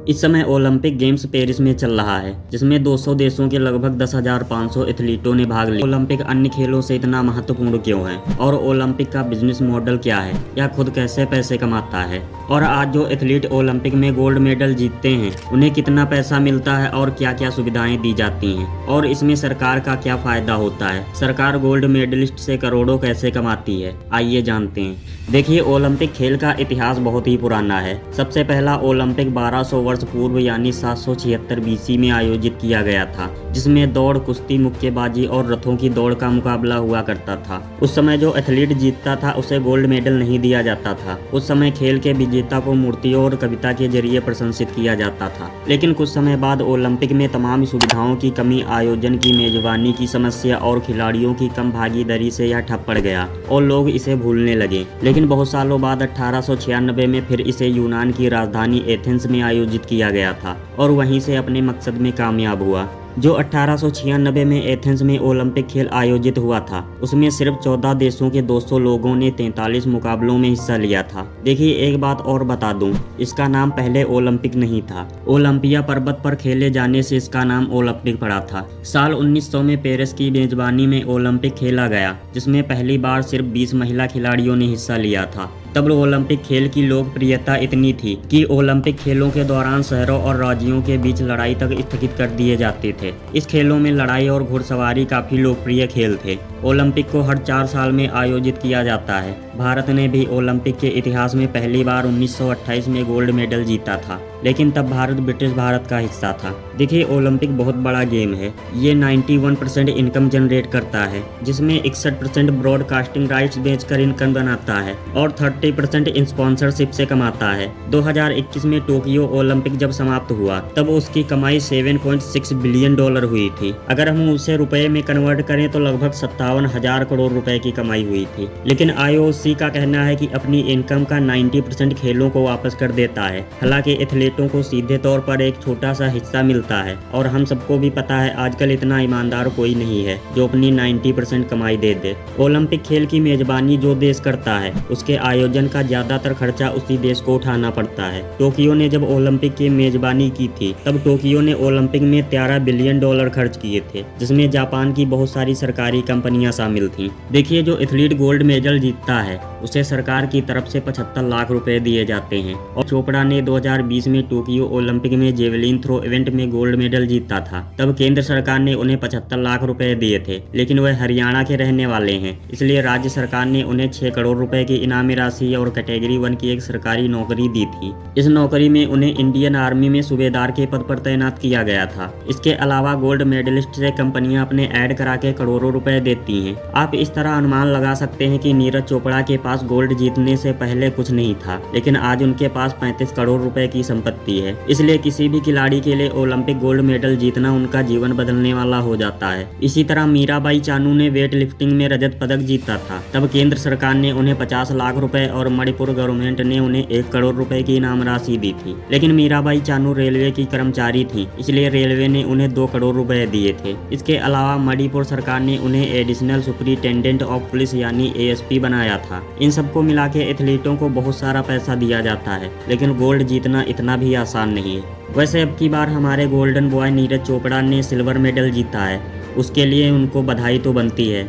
इस समय Olympic games Paris में चल रहा है, जिसमें 200 देशों के लगभग 10,500 एथलीटों ने भाग लिया। ओलंपिक अन्य खेलों से इतना महत्वपूर्ण क्यों है और ओलंपिक का बिजनेस मॉडल क्या है या खुद कैसे पैसे कमाता है, और आज जो एथलीट ओलंपिक में गोल्ड मेडल जीतते हैं उन्हें कितना पैसा मिलता है और क्या क्या सुविधाएं दी जाती हैं, और इसमें सरकार का क्या फायदा होता है। सरकार गोल्ड मेडलिस्ट से करोड़ों कैसे कमाती है, आइए जानते हैं। देखिए, ओलंपिक खेल का इतिहास बहुत ही पुराना है। सबसे पहला ओलंपिक 1200 वर्ष पूर्व यानी 776 बीसी में आयोजित किया गया था, जिसमें दौड़, कुश्ती, मुक्केबाजी और रथों की दौड़ का मुकाबला हुआ करता था। उस समय जो एथलीट जीतता था उसे गोल्ड मेडल नहीं दिया जाता था। उस समय खेल के विजेता को मूर्तियों और कविता के जरिए प्रशंसित किया जाता था। लेकिन कुछ समय बाद ओलंपिक में तमाम सुविधाओं की कमी, आयोजन की मेजबानी की समस्या और खिलाड़ियों की कम भागीदारी से यह ठप पड़ गया और लोग इसे भूलने लगे। लेकिन बहुत सालों बाद 1896 में फिर इसे यूनान की राजधानी एथेंस में आयोजित किया गया था और वहीं से अपने मकसद में कामयाब हुआ। जो 1896 में एथेंस में ओलंपिक खेल आयोजित हुआ था, उसमें सिर्फ 14 देशों के 200 लोगों ने 43 मुकाबलों में हिस्सा लिया था। देखिए, एक बात और बता दूं, इसका नाम पहले ओलंपिक नहीं था। ओलंपिया पर्वत पर खेले जाने से इसका नाम ओलंपिक पड़ा था। साल 1900 में पेरिस की मेजबानी में ओलंपिक खेला गया, जिसमें पहली बार सिर्फ 20 महिला खिलाड़ियों ने हिस्सा लिया था। तब ओलंपिक खेल की लोकप्रियता इतनी थी कि ओलंपिक खेलों के दौरान शहरों और राज्यों के बीच लड़ाई तक स्थगित कर दिए जाते थे। इस खेलों में लड़ाई और घुड़सवारी काफी लोकप्रिय खेल थे। ओलंपिक को हर 4 साल में आयोजित किया जाता है। भारत ने भी ओलंपिक के इतिहास में पहली बार 1928 में गोल्ड मेडल जीता था, लेकिन तब भारत ब्रिटिश भारत का हिस्सा था। देखिए, ओलंपिक बहुत बड़ा गेम है। ये 91% इनकम जनरेट करता है, जिसमें 61% ब्रॉडकास्टिंग राइट्स बेचकर इनकम बनाता है और 30% स्पॉन्सरशिप से कमाता है। 2021 में टोक्यो ओलंपिक जब समाप्त हुआ तब उसकी कमाई $7.6 बिलियन हुई थी। अगर हम उसे रुपए में कन्वर्ट करें तो लगभग 57,000 करोड़ रुपए की कमाई हुई थी। लेकिन IOC का कहना है कि अपनी इनकम का 90% खेलों को वापस कर देता है। हालांकि एथलीटों को सीधे तौर पर एक छोटा सा हिस्सा मिलता है, और हम सबको भी पता है आजकल इतना ईमानदार कोई नहीं है जो अपनी 90% कमाई दे दे। ओलंपिक खेल की मेजबानी जो देश करता है उसके आयोजन का ज्यादातर खर्चा उसी देश को उठाना पड़ता है। टोक्यो ने जब ओलंपिक की मेजबानी की थी तब टोक्यो ने ओलंपिक में $13 बिलियन खर्च किए थे, जिसमें जापान की बहुत सारी सरकारी कंपनियां शामिल थीं। देखिए, जो एथलीट गोल्ड मेडल जीतता है उसे सरकार की तरफ से 75 लाख रुपए दिए जाते हैं। और चोपड़ा ने 2020 में टोक्यो ओलंपिक में जेवलिन थ्रो इवेंट में गोल्ड मेडल जीता था। तब केंद्र सरकार ने उन्हें 75 लाख रुपए दिए थे, लेकिन वह हरियाणा के रहने वाले हैं, इसलिए राज्य सरकार ने उन्हें 6 करोड़ रुपए की इनामी राशि और कैटेगरी 1 की एक सरकारी नौकरी दी थी। इस नौकरी में उन्हें इंडियन आर्मी में सूबेदार के पद पर तैनात किया गया था। इसके अलावा गोल्ड मेडलिस्ट से कंपनियां अपने ऐड करा के करोड़ों रुपए देती हैं। आप इस तरह अनुमान लगा सकते हैं कि नीरज चोपड़ा के पास गोल्ड जीतने से पहले कुछ नहीं था, लेकिन आज उनके पास 35 करोड़ रुपए की संपत्ति है। इसलिए किसी भी खिलाड़ी के लिए ओलंपिक गोल्ड मेडल जीतना उनका जीवन बदलने वाला हो जाता है। इसी तरह मीराबाई चानू ने वेट लिफ्टिंग में रजत पदक जीता था। तब केंद्र सरकार ने उन्हें 50 लाख रुपए और मणिपुर गवर्नमेंट ने उन्हें 1 करोड़ रुपए की इनाम राशि दी थी। लेकिन मीराबाई चानू रेलवे की कर्मचारी थी, इसलिए रेलवे ने उन्हें 2 करोड़ रुपए दिए थे। इसके अलावा मणिपुर सरकार ने उन्हें एडिशनल सुपरिटेंडेंट ऑफ पुलिस यानी ASP बनाया था। इन सबको मिला के एथलीटों को बहुत सारा पैसा दिया जाता है, लेकिन गोल्ड जीतना इतना भी आसान नहीं है। वैसे अब की बार हमारे गोल्डन बॉय नीरज चोपड़ा ने सिल्वर मेडल जीता है, उसके लिए उनको बधाई तो बनती है।